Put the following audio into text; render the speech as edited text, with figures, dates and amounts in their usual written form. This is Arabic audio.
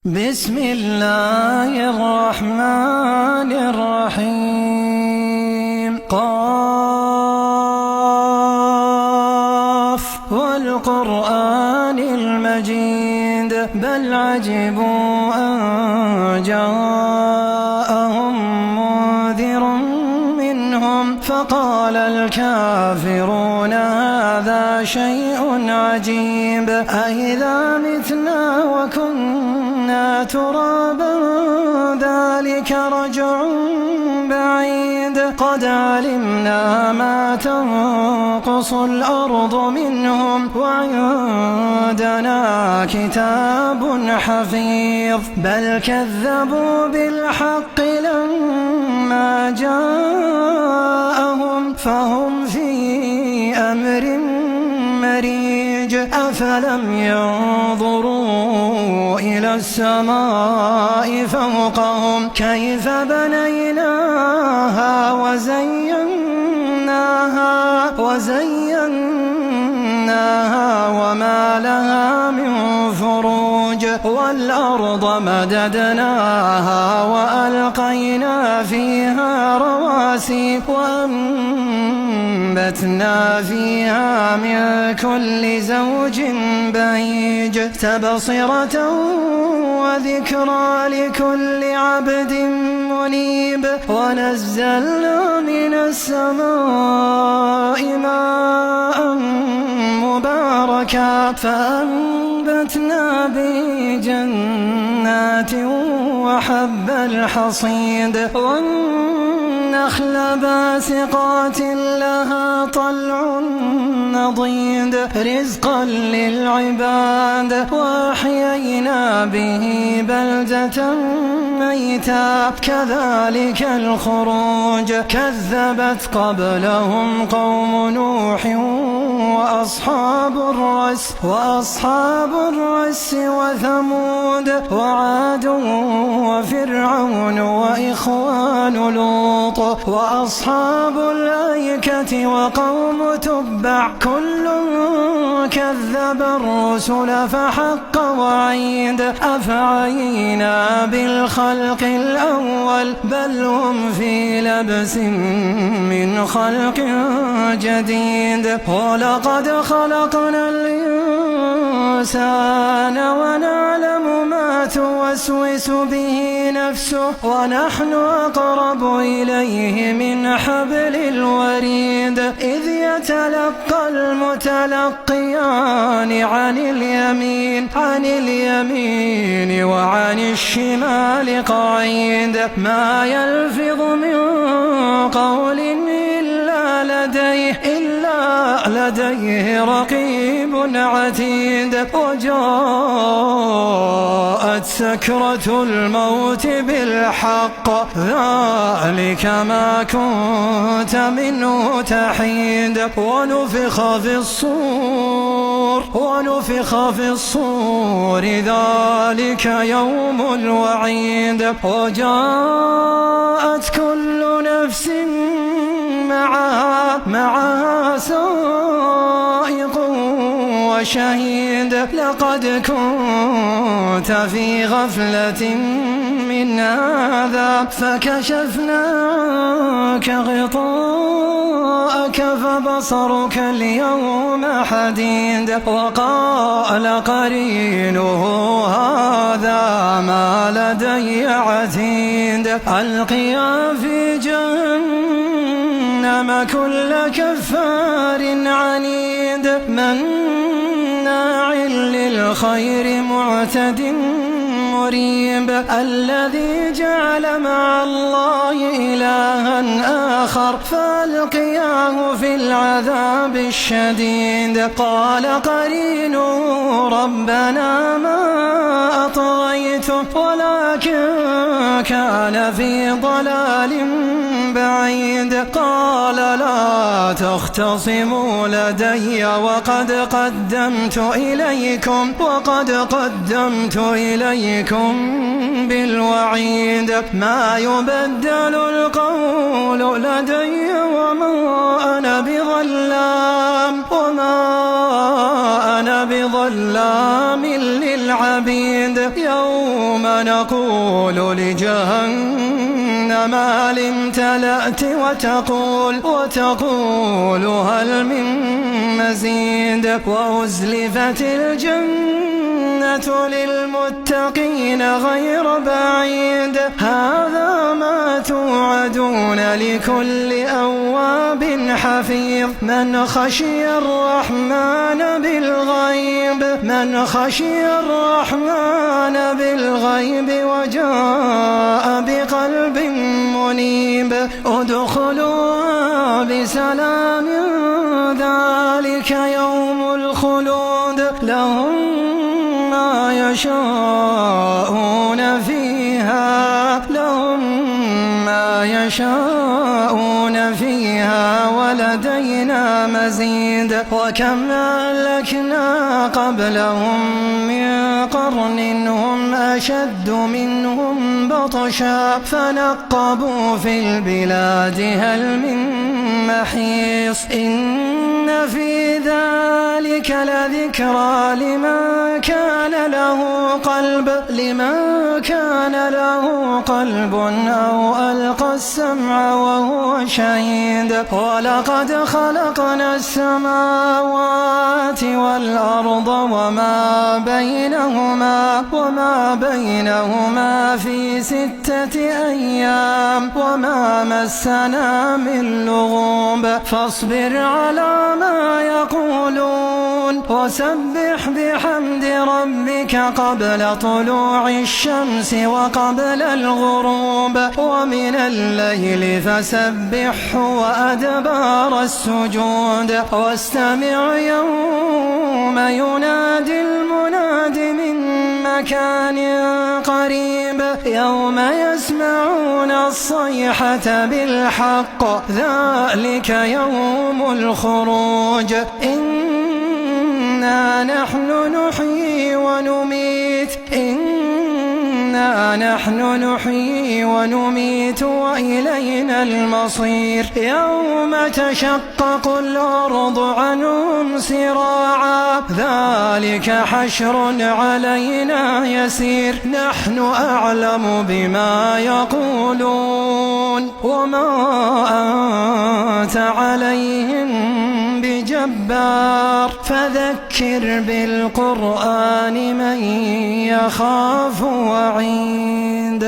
بسم الله الرحمن الرحيم. قاف والقرآن المجيد بل عجبوا أن جاءهم منذر منهم فقال الكافرون هذا شيء عجيب أإذا متنا وكنا ترابا ذلك رجع بعيد قد علمنا ما تنقص الأرض منهم وعندنا كتاب حفيظ بل كذبوا بالحق لما جاءهم فهم في أمر مريج أفلم ينظروا إلى السماء فوقهم كيف بنيناها وزيناها وما لها من فروج والأرض مددناها وألقينا فيها رواسي وأنبتنا فيها من كل زوج بهيج تبصرة وذكرى لكل عبد منيب ونزلنا من السماء ماء مباركا فأنبتنا به جنات وحب الحصيد والنخل باسقات لها طلع نضيد رزقا للعباد وأحيينا به بلدة ميتا كذلك الخروج كذبت قبلهم قوم نوح وأصحاب الرس وثمود وعاد وفرعون وإخوان لوط وأصحاب الأيكة وقوم تبع كل كذب الرسل فحق وعيد أفعينا بالخلق الأول بل هم في لبس من خلق جديد ولقد خلقنا الإنسان ونعلم ما توسوس به نفسه ونحن أقرب إليه من حبل الوريد إذ يتلقى المتلقيان عن اليمين وعن الشمال قعيد ما يلفظ من قول إلا لديه رقيب عتيد وجاءت سكرة الموت بالحق ذلك ما كنت منه تحيد ونفخ في الصور ذلك يوم الوعيد وجاءت كل نفس معها سائق وشهيد لقد كنت في غفلة من هذا فكشفنا عنك غطاءك فبصرك اليوم حديد وقال قرينه هذا ما لدي عتيد ألقيا في جهنم كل كفار عنيد مناع للخير معتد مريب الذي جعل مع الله إلها آخر فألقياه في العذاب الشديد قال قرينه ربنا ما أطغيته ولكن كان في ضلال بعيد قال لا تختصموا لدي وقد قدمت إليكم بالوعيد ما يبدل القول لدي وما أنا بظلام ظلام للعبيد. يوم نقول لجهنم هل امتلأت وتقول هل من مزيد. وأزلفت الجنة للمتقين غير بعيد. هذا ما توعدون لكل أواب حفيظ. من خشي الرحمن بالغيب وجاء بقلب منيب. ادخلوها بسلام ذلك يوم الخلود. لهم ما يشاءون فيها ولدينا مزيد. وكم أهلكنا قبلهم من قرن هم أشد منهم بطشا فنقبوا في البلاد هل من محيص. إن في ذلك لذكرى لمن كان له قلب أو ألقى السمع وهو شهيد. ولقد خلقنا السماوات والأرض وما بينهما في 6 أيام وما مسنا من لغوب. فاصبر على ما يقولون وسبح بحمد ربك قبل طلوع الشمس وقبل الغروب ومن الليل فسبحه وأدبار السجود. واستمع يوم ينادي المناد من مكان قريب. يوم يسمعون الصيحة بالحق ذلك يوم الخروج. إنا نحن نحيي ونميت وإلينا المصير. يوم تشقق الأرض عنهم سراعا ذلك حشر علينا يسير. نحن أعلم بما يقولون وما أنت عليهم بجبار. فذكر بالقرآن من يخاف وعيد.